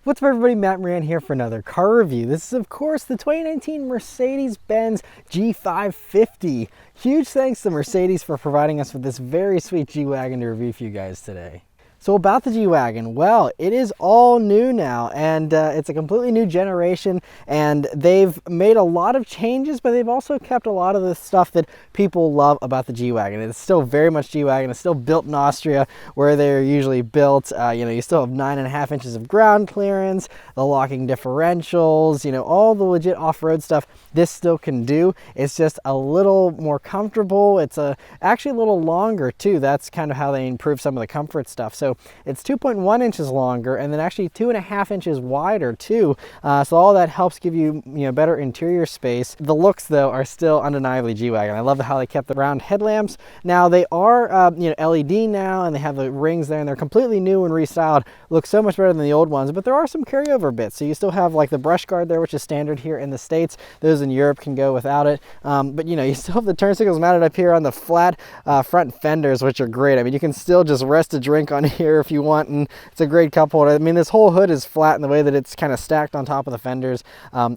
What's up everybody, Matt Moran here for another car review. This is of course the 2019 Mercedes-Benz G550. Huge thanks to Mercedes for providing us with this very sweet G-Wagon to review for you guys today. So about the G-Wagon, well, it is all new now, and it's a completely new generation, and they've made a lot of changes, but they've also kept a lot of the stuff that people love about the G-Wagon. It's still very much G-Wagon. It's still built in Austria, where they're usually built. You still have 9.5 inches of ground clearance, the locking differentials, all the legit off-road stuff this still can do. It's just a little more comfortable. It's actually a little longer too. That's kind of how they improve some of the comfort stuff. So it's 2.1 inches longer, and then actually 2.5 inches wider too. So all that helps give you better interior space. The looks though are still undeniably G-Wagon. I love how they kept the round headlamps. Now they are LED now, and they have the rings there, and they're completely new and restyled. Look so much better than the old ones, but there are some carryover bits. So you still have like the brush guard there, which is standard here in the States. Those in Europe can go without it. But you still have the turn signals mounted up here on the flat front fenders, which are great. I mean, you can still just rest a drink on here if you want, and it's a great cup holder. I mean, this whole hood is flat, and the way that it's kind of stacked on top of the fenders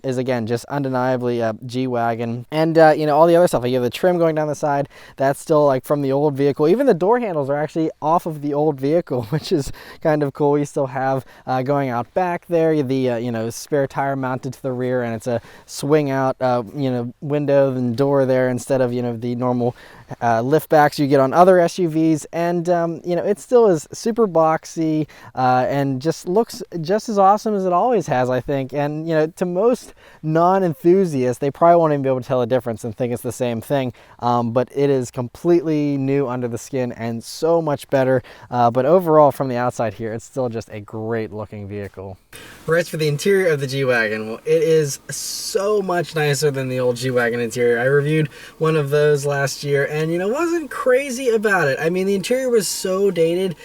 is again just undeniably G-Wagon. And all the other stuff, like you have the trim going down the side, that's still like from the old vehicle. Even the door handles are actually off of the old vehicle, which is kind of cool. You still have going out back there the spare tire mounted to the rear, and it's a swing out window and door there instead of the normal lift backs you get on other SUVs. And it still is super boxy and just looks just as awesome as it always has, I think. And to most non-enthusiasts, they probably won't even be able to tell the difference and think it's the same thing, but it is completely new under the skin and so much better. But overall, from the outside here, it's still just a great looking vehicle. As for the interior of the G-Wagon, well, it is so much nicer than the old G-Wagon interior. I reviewed one of those last year, and wasn't crazy about it. I mean, the interior was so dated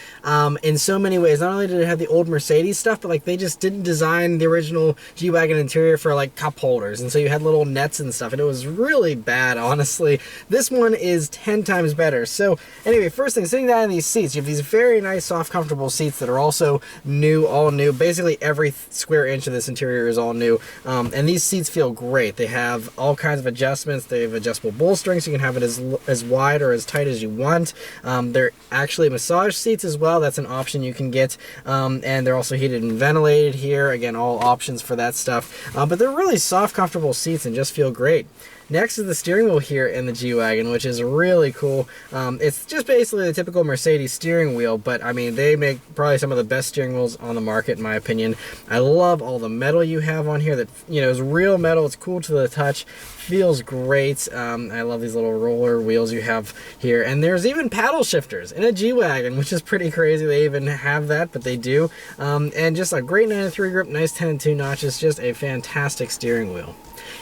in so many ways. Not only did it have the old Mercedes stuff, but like they just didn't design the original G-Wagon interior for like cup holders, and so you had little nets and stuff, and it was really bad, honestly. This one is 10 times better. So anyway, first thing, sitting down in these seats, you have these very nice, soft, comfortable seats that are also new, all new. Basically every square inch of this interior is all new, and these seats feel great. They have all kinds of adjustments. They have adjustable bolstering, so you can have it as wide or as tight as you want. They're actually massage seats as well. That's an option you can get, and they're also heated and ventilated here. Again, all options for that stuff, but they're really soft, comfortable seats and just feel great. Next is the steering wheel here in the G-Wagon, which is really cool. It's just basically the typical Mercedes steering wheel, but I mean, they make probably some of the best steering wheels on the market, in my opinion. I love all the metal you have on here that, is real metal. It's cool to the touch. Feels great. I love these little roller wheels you have here. And there's even paddle shifters in a G-Wagon, which is pretty crazy. They even have that, but they do. And just a great 9-3 grip, nice 10-2 notches, just a fantastic steering wheel.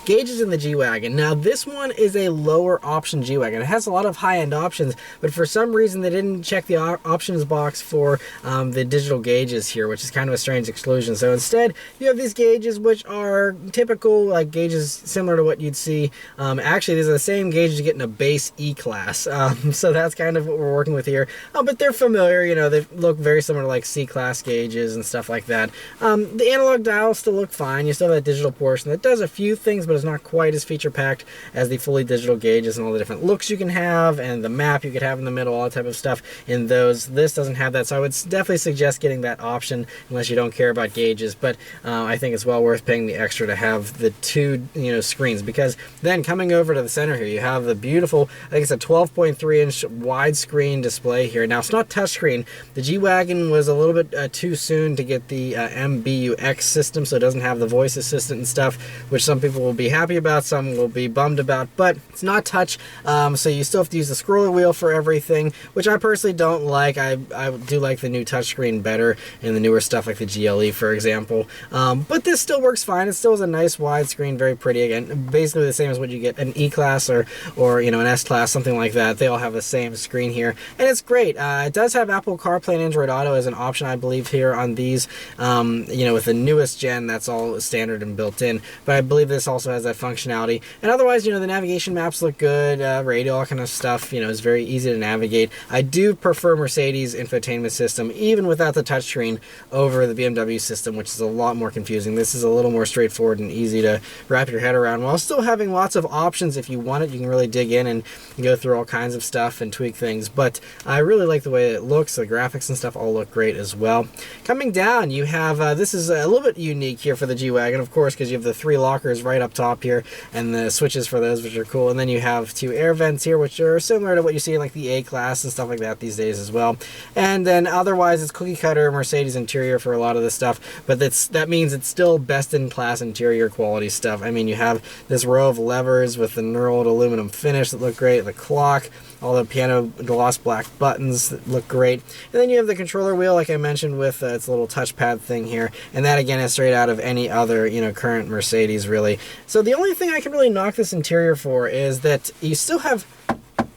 Gauges in the G-Wagon. Now this one is a lower option G-Wagon. It has a lot of high-end options, but for some reason they didn't check the options box for the digital gauges here, which is kind of a strange exclusion. So instead you have these gauges which are typical, like gauges similar to what you'd see. Actually, these are the same gauges you get in a base E-Class. So that's kind of what we're working with here. But they're familiar, they look very similar to like C-Class gauges and stuff like that. The analog dials still look fine. You still have that digital portion that does a few things, but it's not quite as feature-packed as the fully digital gauges and all the different looks you can have, and the map you could have in the middle, all that type of stuff in those. This doesn't have that, so I would definitely suggest getting that option unless you don't care about gauges, but I think it's well worth paying the extra to have the two screens, because then coming over to the center here, you have the beautiful, I think it's a 12.3-inch widescreen display here. Now, it's not touchscreen. The G-Wagon was a little bit too soon to get the MBUX system, so it doesn't have the voice assistant and stuff, which some people will be happy about, some will be bummed about, but it's not touch, so you still have to use the scroller wheel for everything, which I personally don't like. I do like the new touchscreen better in the newer stuff like the GLE, for example, but this still works fine. It still is a nice widescreen, very pretty. Again, basically the same as what you get an E-Class or an S-Class, something like that. They all have the same screen here, and it's great. It does have Apple CarPlay and Android Auto as an option, I believe, here on these. With the newest gen, that's all standard and built in, but I believe this also has that functionality. And other otherwise, you know, the navigation maps look good, radio, all kind of stuff, you know, is very easy to navigate. I do prefer Mercedes infotainment system, even without the touchscreen, over the BMW system, which is a lot more confusing. This is a little more straightforward and easy to wrap your head around, while still having lots of options. If you want it, you can really dig in and go through all kinds of stuff and tweak things. But I really like the way it looks. The graphics and stuff all look great as well. Coming down, you have, this is a little bit unique here for the G-Wagon, of course, because you have the 3 lockers right up top here, and the switches for those, which are cool. And then you have 2 air vents here, which are similar to what you see in like the A-Class and stuff like that these days as well. And then otherwise, it's cookie cutter Mercedes interior for a lot of this stuff, but that means it's still best in class interior quality stuff. I mean, you have this row of levers with the knurled aluminum finish that look great, the clock, all the piano gloss black buttons that look great. And then you have the controller wheel, like I mentioned, with its little touchpad thing here. And that, again, is straight out of any other, you know, current Mercedes, really. So the only thing I can really knock this interior for is that you still have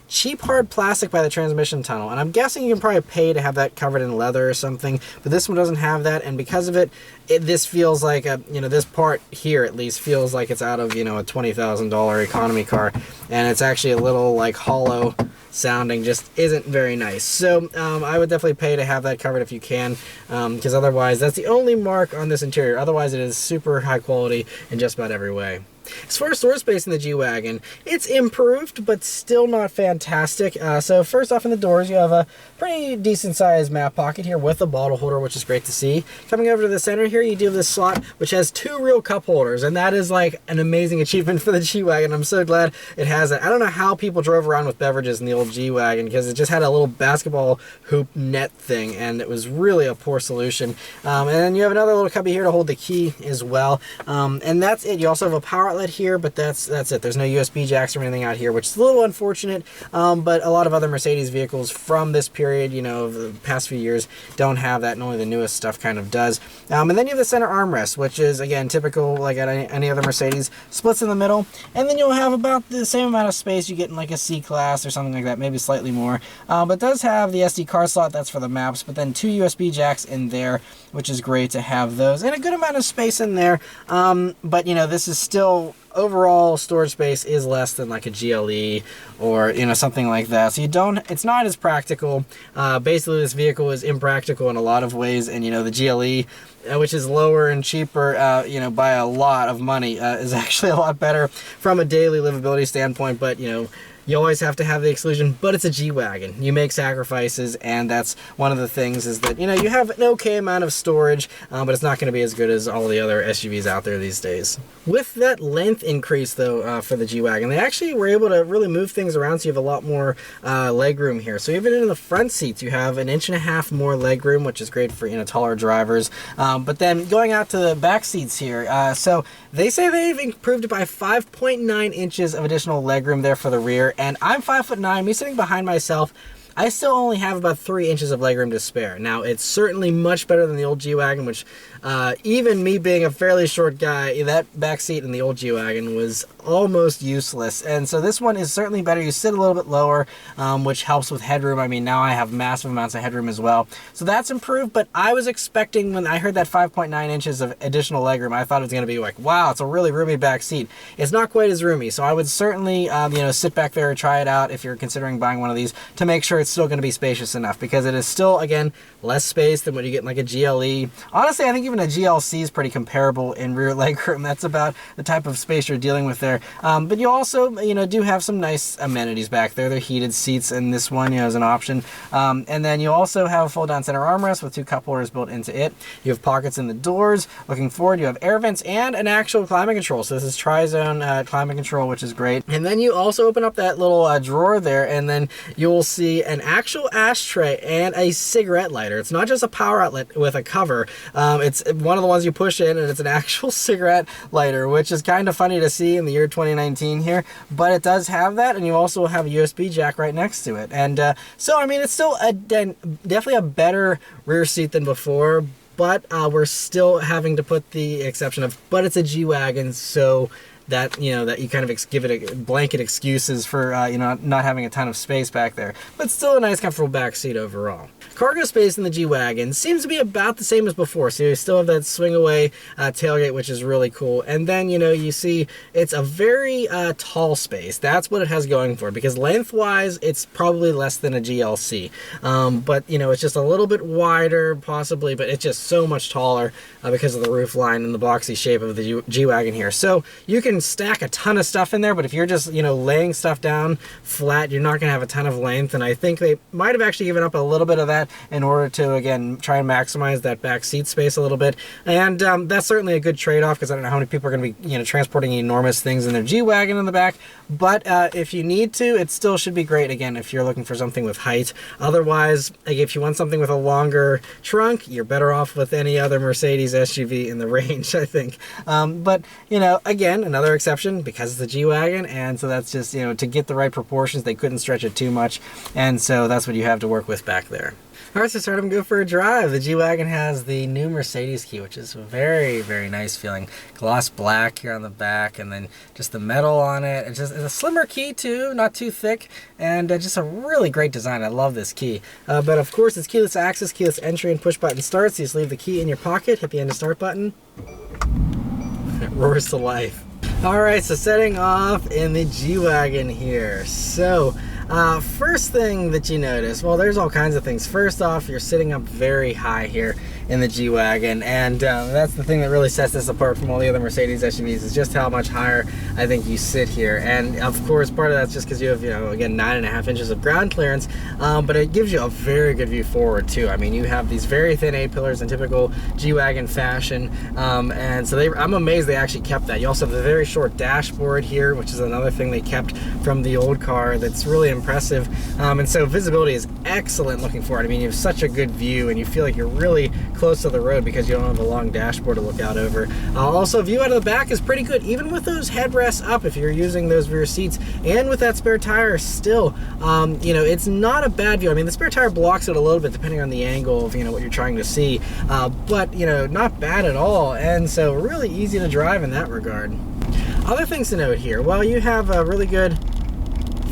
cheap hard plastic by the transmission tunnel, and I'm guessing you can probably pay to have that covered in leather or something, but this one doesn't have that, and because of it, this feels like a, you know, this part here at least feels like it's out of, you know, a $20,000 economy car, and it's actually a little like hollow sounding, just isn't very nice. So I would definitely pay to have that covered if you can, because otherwise that's the only mark on this interior. Otherwise it is super high quality in just about every way. As far as storage space in the G-Wagon, it's improved, but still not fantastic. So first off, in the doors, you have a pretty decent sized map pocket here with a bottle holder, which is great to see. Coming over to the center here, you do have this slot, which has 2 real cup holders, and that is like an amazing achievement for the G-Wagon. I'm so glad it has that. I don't know how people drove around with beverages in the old G-Wagon, because it just had a little basketball hoop net thing, and it was really a poor solution. And then you have another little cubby here to hold the key as well. And that's it. You also have a power outlet here, but that's it. There's no USB jacks or anything out here, which is a little unfortunate, but a lot of other Mercedes vehicles from this period, you know, of the past few years don't have that, and only the newest stuff kind of does. And then you have the center armrest, which is, again, typical like at any other Mercedes, splits in the middle, and then you'll have about the same amount of space you get in like a C-Class or something like that, maybe slightly more, but it does have the SD card slot. That's for the maps, but then 2 USB jacks in there, which is great to have those, and a good amount of space in there. But you know, this is still, overall storage space is less than like a GLE or, you know, something like that. So it's not as practical. Basically, this vehicle is impractical in a lot of ways, and you know, the GLE, which is lower and cheaper, you know, by a lot of money, is actually a lot better from a daily livability standpoint. But you know, you always have to have the exclusion, but it's a G-Wagon. You make sacrifices, and that's one of the things, is that, you know, you have an okay amount of storage, but it's not going to be as good as all the other SUVs out there these days. With that length increase, though, for the G-Wagon, they actually were able to really move things around, so you have a lot more leg room here. So even in the front seats, you have an 1.5 inch more leg room, which is great for, you know, taller drivers. But then going out to the back seats here, so they say they've improved it by 5.9 inches of additional leg room there for the rear. And I'm 5'9", me sitting behind myself, I still only have about 3 inches of legroom to spare. Now, it's certainly much better than the old G-Wagon, which even me being a fairly short guy, that back seat in the old G-Wagon was almost useless. And so this one is certainly better. You sit a little bit lower, which helps with headroom. I mean, now I have massive amounts of headroom as well. So that's improved, but I was expecting, when I heard that 5.9 inches of additional legroom, I thought it was going to be like, wow, it's a really roomy back seat. It's not quite as roomy, so I would certainly, you know, sit back there and try it out if you're considering buying one of these, to make sure it's still going to be spacious enough, because it is still, again, less space than what you get in like a GLE. Honestly, I think even a GLC is pretty comparable in rear legroom. That's about the type of space you're dealing with there. But you also, you know, do have some nice amenities back there. They're heated seats in this one, you know, as an option. And then you also have a fold-down center armrest with 2 cup holders built into it. You have pockets in the doors. Looking forward, you have air vents and an actual climate control. So this is tri-zone climate control, which is great. And then you also open up that little drawer there, and then you'll see an actual ashtray and a cigarette lighter. It's not just a power outlet with a cover. It's one of the ones you push in, and it's an actual cigarette lighter, which is kind of funny to see in the year 2019 here, but it does have that, and you also have a USB jack right next to it. And so, I mean, it's still definitely a better rear seat than before, but we're still having to put the exception of, but it's a G-Wagon, so that, you know, that you kind of give it a blanket excuses for, you know, not having a ton of space back there. But still a nice, comfortable back seat overall. Cargo space in the G-Wagon seems to be about the same as before. So you still have that swing away tailgate, which is really cool. And then, you know, you see it's a very tall space. That's what it has going for it, because lengthwise, it's probably less than a GLC. But, you know, it's just a little bit wider, possibly, but it's just so much taller because of the roof line and the boxy shape of the G-Wagon here. So you can stack a ton of stuff in there, but if you're just, you know, laying stuff down flat, you're not going to have a ton of length. And I think they might have actually given up a little bit of that in order to, again, try and maximize that back seat space a little bit. And that's certainly a good trade-off, because I don't know how many people are going to be, you know, transporting enormous things in their G-Wagon in the back. But if you need to, it still should be great, again, if you're looking for something with height. Otherwise, like, if you want something with a longer trunk, you're better off with any other Mercedes SUV in the range, I think. But, you know, again, another exception, because it's the G-Wagon, and so that's just, you know, to get the right proportions, they couldn't stretch it too much, and so that's what you have to work with back there. All right, so start them, go for a drive. The G-Wagon has the new Mercedes key, which is very, very nice feeling. Gloss black here on the back, and then just the metal on it. It's a slimmer key too, not too thick, and just a really great design. I love this key. But of course, it's keyless access, keyless entry, and push button start. So you just leave the key in your pocket, hit the end of start button. It roars to life. All right, so setting off in the G-Wagon here. So, first thing that you notice, well, there's all kinds of things. First off, you're sitting up very high here in the G-Wagon, and that's the thing that really sets this apart from all the other Mercedes SUVs, is just how much higher I think you sit here. And of course, part of that's just because you have, you know, again, 9.5 inches of ground clearance, but it gives you a very good view forward too. I mean, you have these very thin A-pillars in typical G-Wagon fashion, and so I'm amazed they actually kept that. You also have the very short dashboard here, which is another thing they kept from the old car that's really impressive. And so visibility is excellent looking forward. I mean, you have such a good view, and you feel like you're really close to the road because you don't have a long dashboard to look out over. Also, view out of the back is pretty good, even with those headrests up if you're using those rear seats, and with that spare tire still, you know, it's not a bad view. I mean, the spare tire blocks it a little bit depending on the angle of, you know, what you're trying to see, but, you know, not bad at all, and so really easy to drive in that regard. Other things to note here, well, you have a really good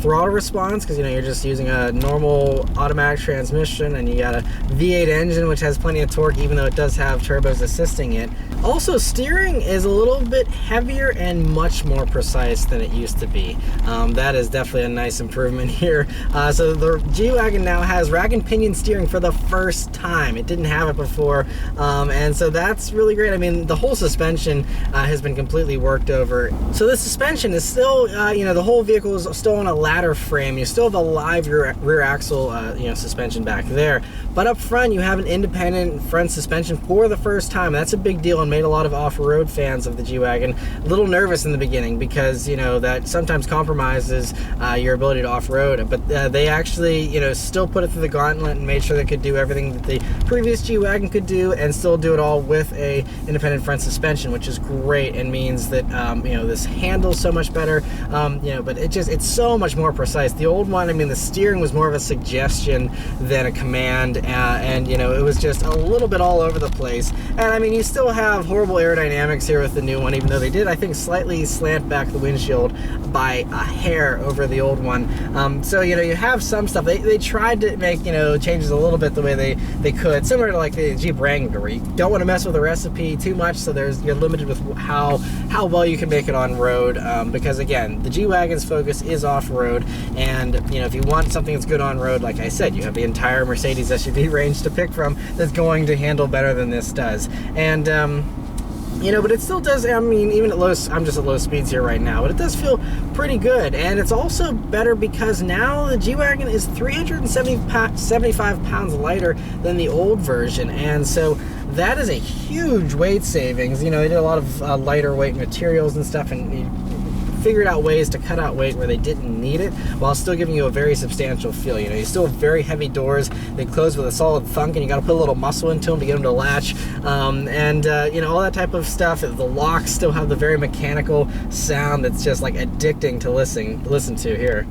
throttle response, because, you know, you're just using a normal automatic transmission, and you got a V8 engine which has plenty of torque, even though it does have turbos assisting it. Also, steering is a little bit heavier and much more precise than it used to be. That is definitely a nice improvement here. So the G-Wagon now has rack and pinion steering for the first time. It didn't have it before, and so that's really great. I mean, the whole suspension has been completely worked over. So the suspension is still, you know, the whole vehicle is still on a ladder frame. You still have a live rear axle, you know, suspension back there. But up front, you have an independent front suspension for the first time. That's a big deal, and made a lot of off-road fans of the G-Wagon a little nervous in the beginning, because, you know, that sometimes compromises your ability to off-road. But they actually, you know, still put it through the gauntlet and made sure they could do everything that the previous G-Wagon could do, and still do it all with a independent front suspension, which is great, and means that, you know, this handles so much better, you know, but it's so much more precise. The old one, I mean, the steering was more of a suggestion than a command, and, you know, it was just a little bit all over the place. And I mean, you still have horrible aerodynamics here with the new one, even though they did, I think, slightly slant back the windshield by a hair over the old one. So, you know, you have some stuff. They tried to make, you know, changes a little bit the way they could, similar to like the Jeep Wrangler, where you don't want to mess with the recipe too much, so you're limited with how well you can make it on road, because again, the G-Wagon's focus is off-road, and, you know, if you want something that's good on road, like I said, you have the entire Mercedes SUV range to pick from that's going to handle better than this does. And you know, but it still does, I mean, even at low, I'm just at low speeds here right now, but it does feel pretty good. And it's also better because now the G-Wagon is 375 pounds lighter than the old version, and so that is a huge weight savings. You know, they did a lot of lighter weight materials and stuff, and figured out ways to cut out weight where they didn't need it, while still giving you a very substantial feel. You know, you still have very heavy doors. They close with a solid thunk, and you got to put a little muscle into them to get them to latch, and you know, all that type of stuff. The locks still have the very mechanical sound that's just like addicting to listen to here.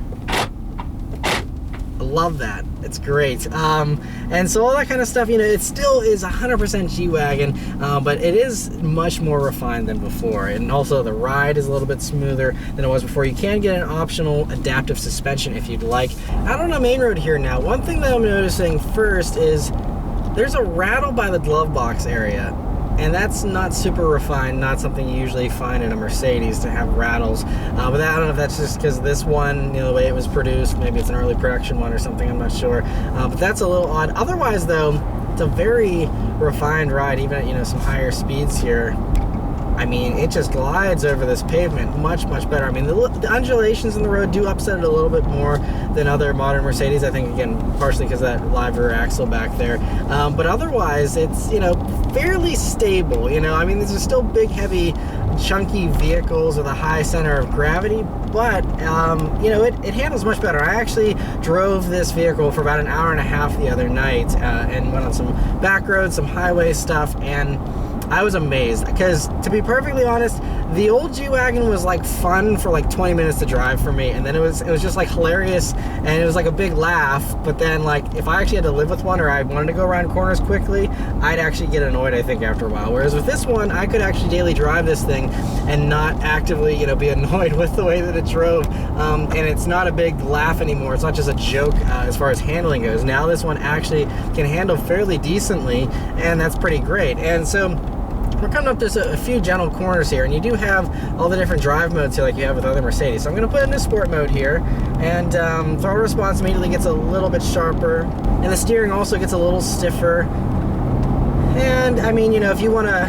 love that. It's great. And so all that kind of stuff, you know, it still is 100% G-Wagon, but it is much more refined than before. And also the ride is a little bit smoother than it was before. You can get an optional adaptive suspension if you'd like. Out on a main road here now, one thing that I'm noticing first is there's a rattle by the glove box area. And that's not super refined, not something you usually find in a Mercedes to have rattles. But I don't know if that's just because this one, you know, the way it was produced, maybe it's an early production one or something, I'm not sure. But that's a little odd. Otherwise though, it's a very refined ride, even at, you know, some higher speeds here. I mean, it just glides over this pavement much, much better. I mean, the undulations in the road do upset it a little bit more than other modern Mercedes. I think, again, partially because of that live rear axle back there. But otherwise, it's, you know, fairly stable. You know, I mean, these are still big, heavy, chunky vehicles with a high center of gravity, but, you know, it handles much better. I actually drove this vehicle for about an hour and a half the other night and went on some back roads, some highway stuff, and I was amazed because, to be perfectly honest, the old G-Wagon was like fun for like 20 minutes to drive for me, and then it was just like hilarious, and it was like a big laugh. But then, like, if I actually had to live with one or I wanted to go around corners quickly, I'd actually get annoyed, I think, after a while. Whereas with this one, I could actually daily drive this thing and not actively, you know, be annoyed with the way that it drove. And it's not a big laugh anymore. It's not just a joke as far as handling goes. Now this one actually can handle fairly decently, and that's pretty great. And so we're coming up to a few gentle corners here, and you do have all the different drive modes here like you have with other Mercedes. So I'm going to put in a sport mode here, and throttle response immediately gets a little bit sharper, and the steering also gets a little stiffer. And I mean, you know, if you want to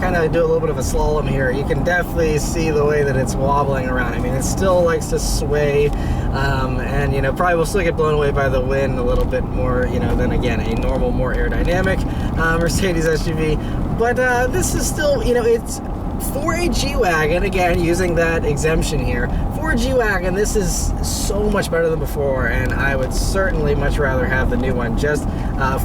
kind of do a little bit of a slalom here, you can definitely see the way that it's wobbling around. I mean, it still likes to sway, and, you know, probably will still get blown away by the wind a little bit more, you know, than, again, a normal, more aerodynamic Mercedes SUV. But this is still, you know, it's for a G-Wagon, again, using that exemption here, for a G-Wagon, this is so much better than before, and I would certainly much rather have the new one, just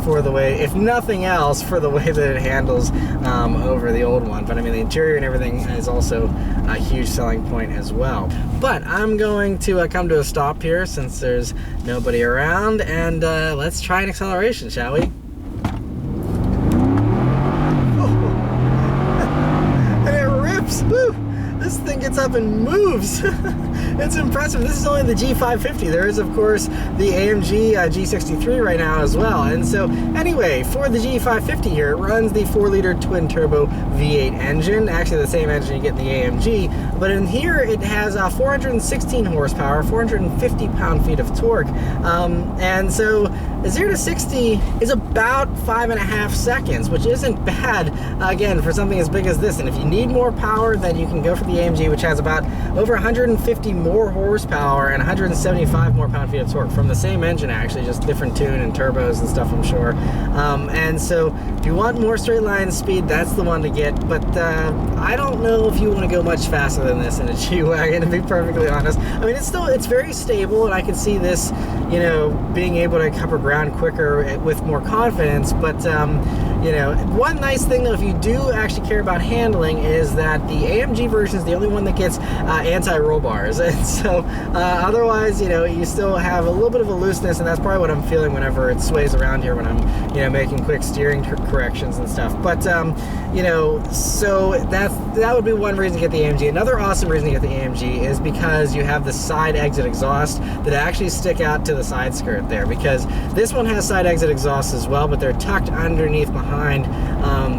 for the way, if nothing else, for the way that it handles over the old one. But I mean, the interior and everything is also a huge selling point as well. But I'm going to come to a stop here since there's nobody around, and let's try an acceleration, shall we? Woo! This thing gets up and moves. It's impressive. This is only the G550. There is, of course, the AMG G63 right now as well. And so, anyway, for the G550 here, it runs the 4-liter twin-turbo V8 engine. Actually, the same engine you get in the AMG. But in here, it has 416 horsepower, 450 pound-feet of torque. And so, 0 to 60 is about 5.5 seconds, which isn't bad, again, for something as big as this. And if you need more power, then you can go for the AMG, which has about over 150 more horsepower and 175 more pound-feet of torque from the same engine, actually, just different tune and turbos and stuff, I'm sure. And so if you want more straight line speed, that's the one to get. But I don't know if you want to go much faster than this in a G-Wagon, to be perfectly honest. I mean, it's very stable, and I can see this, you know, being able to cover ground quicker with more confidence. But you know, one nice thing though, if you do actually care about handling, is that the AMG version is the only one that gets anti-roll bars, and so otherwise, you know, you still have a little bit of a looseness, and that's probably what I'm feeling whenever it sways around here when I'm, you know, making quick steering corrections and stuff. But you know, so that would be one reason to get the AMG. Another awesome reason to get the AMG is because you have the side exit exhaust that actually stick out to the side skirt there, because this one has side exit exhausts as well, but they're tucked underneath behind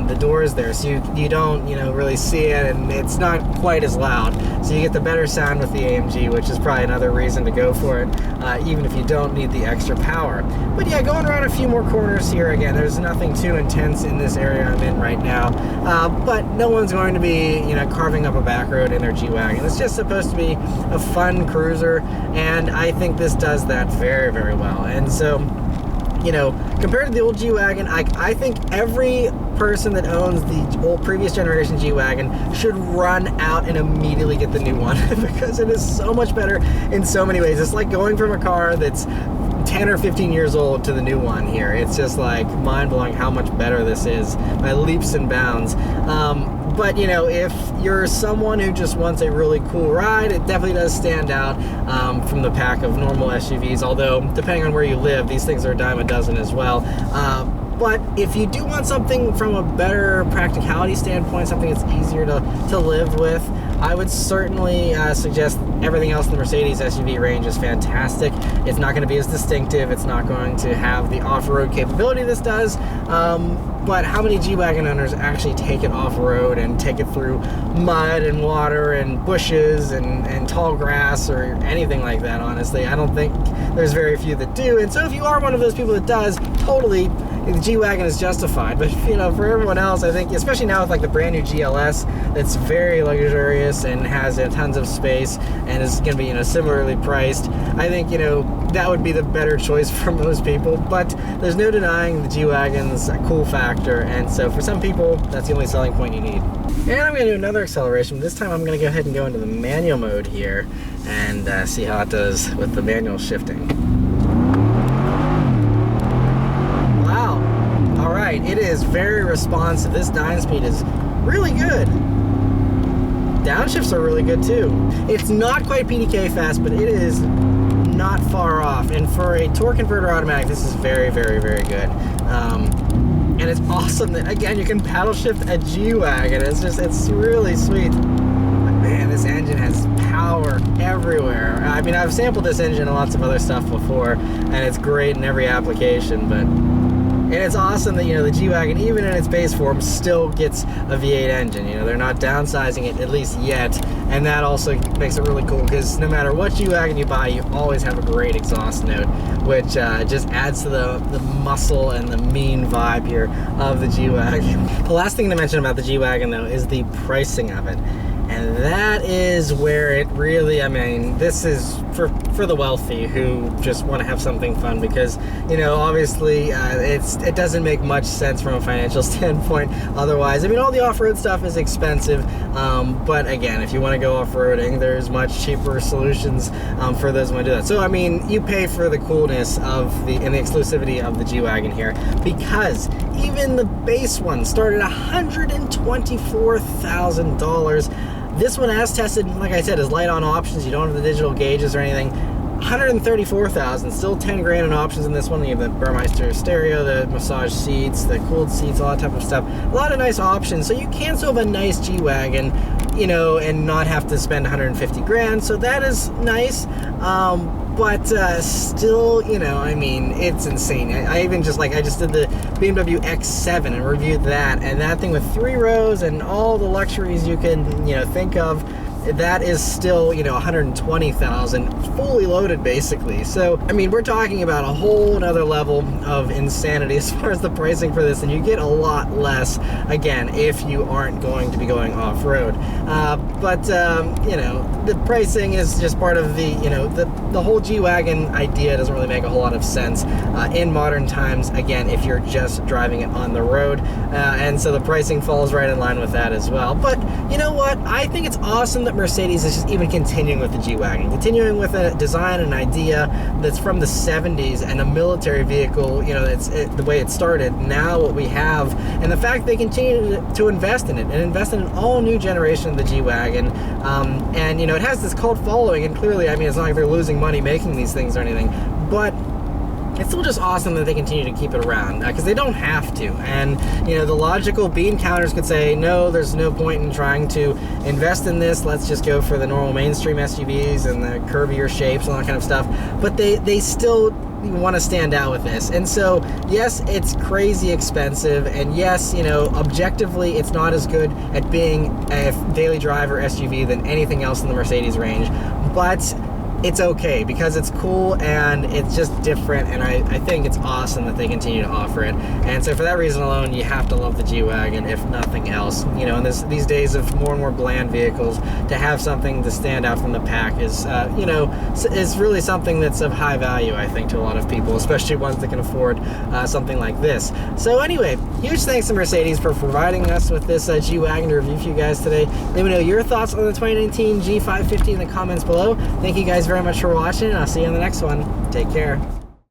the doors there, so you don't, you know, really see it, and it's not quite as loud, so you get the better sound with the AMG, which is probably another reason to go for it, even if you don't need the extra power. But yeah, going around a few more corners here, again, there's nothing too intense in this area I'm in right now, but no one's going to be, you know, carving up a back road in their G-Wagon. It's just supposed to be a fun cruiser, and I think this does that very, very well. And so, you know, compared to the old G-Wagon, I think every person that owns the old previous generation G-Wagon should run out and immediately get the new one because it is so much better in so many ways. It's like going from a car that's 10 or 15 years old to the new one here. It's just like mind-blowing how much better this is by leaps and bounds. But you know, if you're someone who just wants a really cool ride, it definitely does stand out from the pack of normal SUVs, although depending on where you live, these things are a dime a dozen as well. But if you do want something from a better practicality standpoint, something that's easier to live with, I would certainly suggest everything else in the Mercedes SUV range is fantastic. It's not going to be as distinctive. It's not going to have the off-road capability this does. But how many G-Wagon owners actually take it off-road and take it through mud and water and bushes and tall grass or anything like that, honestly? I don't think there's very few that do. And so if you are one of those people that does, totally, the G-Wagon is justified. But you know, for everyone else, I think, especially now with like the brand new GLS, that's very luxurious and has tons of space and is going to be, you know, similarly priced, I think, you know, that would be the better choice for most people. But there's no denying the G-Wagon's a cool factor, and so for some people, that's the only selling point you need. And I'm going to do another acceleration. This time I'm going to go ahead and go into the manual mode here and see how it does with the manual shifting. Alright, it is very responsive. This 9-speed is really good. Downshifts are really good too. It's not quite PDK fast, but it is not far off. And for a torque converter automatic, this is very, very, very good. And it's awesome that, again, you can paddle shift a G-Wagon. It's really sweet. But man, this engine has power everywhere. I mean, I've sampled this engine and lots of other stuff before, and it's great in every application, and it's awesome that, you know, the G-Wagon, even in its base form, still gets a V8 engine. You know, they're not downsizing it, at least yet, and that also makes it really cool, because no matter what G-Wagon you buy, you always have a great exhaust note, which just adds to the muscle and the mean vibe here of the G-Wagon. The last thing to mention about the G-Wagon, though, is the pricing of it. And that is where it really, I mean, this is for the wealthy who just want to have something fun, because, you know, obviously it doesn't make much sense from a financial standpoint otherwise. I mean, all the off-road stuff is expensive, but again, if you want to go off-roading, there's much cheaper solutions for those who want to do that. So, I mean, you pay for the coolness of and the exclusivity of the G-Wagon here, because even the base one started at $124,000. This one, as tested, like I said, is light on options. You don't have the digital gauges or anything. $134,000, still 10 grand in options in this one. You have the Burmeister stereo, the massage seats, the cooled seats, all that type of stuff. A lot of nice options. So you can still have a nice G-Wagon, you know, and not have to spend 150 grand. So that is nice. But still, you know, I mean, it's insane. I just did the BMW X7 and reviewed that, and that thing with 3 rows and all the luxuries you can, you know, think of, that is still, you know, $120,000 fully loaded, basically. So, I mean, we're talking about a whole nother level of insanity as far as the pricing for this, and you get a lot less, again, if you aren't going to be going off-road. You know, the pricing is just part of the, you know, the whole G-Wagon idea doesn't really make a whole lot of sense in modern times, again, if you're just driving it on the road, and so the pricing falls right in line with that as well. But you know what? I think it's awesome that Mercedes is just even continuing with the G-Wagon, continuing with a design and idea that's from the 70s and a military vehicle, you know, the way it started, now what we have, and the fact they continue to invest in it, and invest in an all-new generation of the G-Wagon, and, you know, it has this cult following, and clearly, I mean, it's not like they're losing money making these things or anything, but it's still just awesome that they continue to keep it around, because they don't have to. And, you know, the logical bean counters could say, no, there's no point in trying to invest in this, let's just go for the normal mainstream SUVs and the curvier shapes and all that kind of stuff. But they still want to stand out with this. And so, yes, it's crazy expensive, and yes, you know, objectively, it's not as good at being a daily driver SUV than anything else in the Mercedes range, but it's okay because it's cool and it's just different, and I think it's awesome that they continue to offer it. And so for that reason alone, you have to love the G-Wagon, if nothing else. You know, in these days of more and more bland vehicles, to have something to stand out from the pack is, you know, is really something that's of high value, I think, to a lot of people, especially ones that can afford something like this. So anyway, huge thanks to Mercedes for providing us with this G-Wagon to review for you guys today. Let me know your thoughts on the 2019 G550 in the comments below. Thank you guys very much for watching, and I'll see you on the next one. Take care.